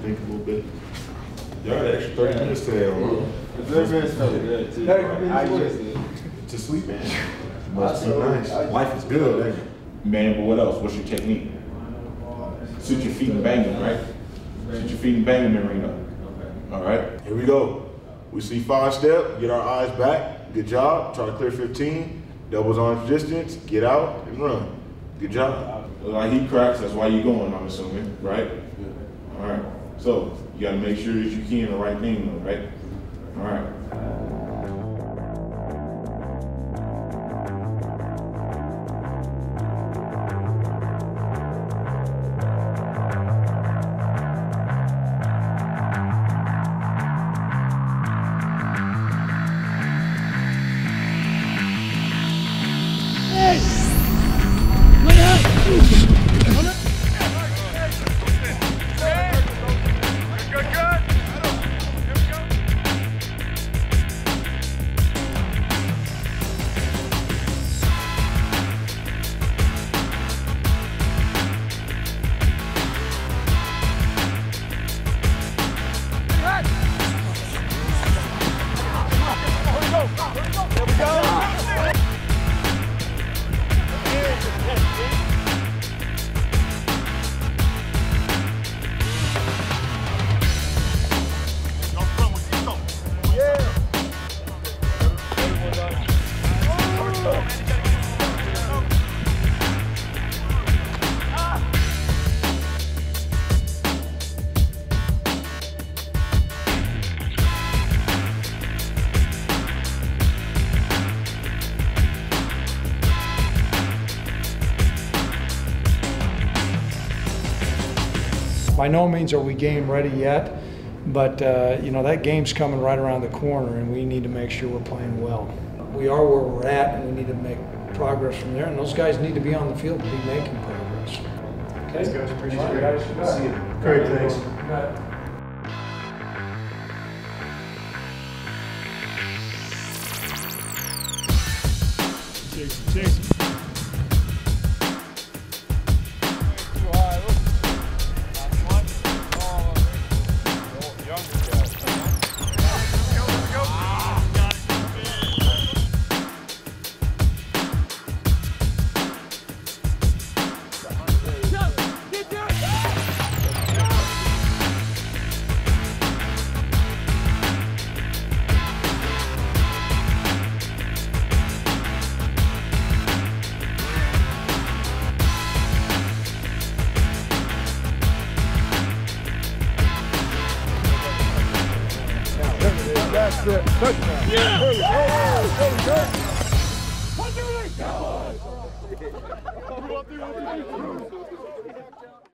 think a little bit. Y'all had extra 30 minutes to hell, bro. 30 minutes felt good too. 30 minutes to sleep, man. Must be nice. Life is good, ain't it? Man, but what else? What's your technique? Sit your feet and bang them, right? Sit your feet and bang them in Reno. All right. Here we go. We see 5-step, get our eyes back. Good job. Try to clear 15. Doubles arms distance, get out and run. Good job. Like he cracks, that's why you're going, I'm assuming, right? Yeah. All right. So you got to make sure that you key in the right thing, though, right? All right. By no means are we game ready yet, but you know, that game's coming right around the corner and we need to make sure we're playing well. We are where we're at and we need to make progress from there, and those guys need to be on the field to be making progress. Okay, Thanks, guys. Appreciate it. Guys. See you. Great, thanks. Jason. That's it. Touchdown. Yeah. There we go.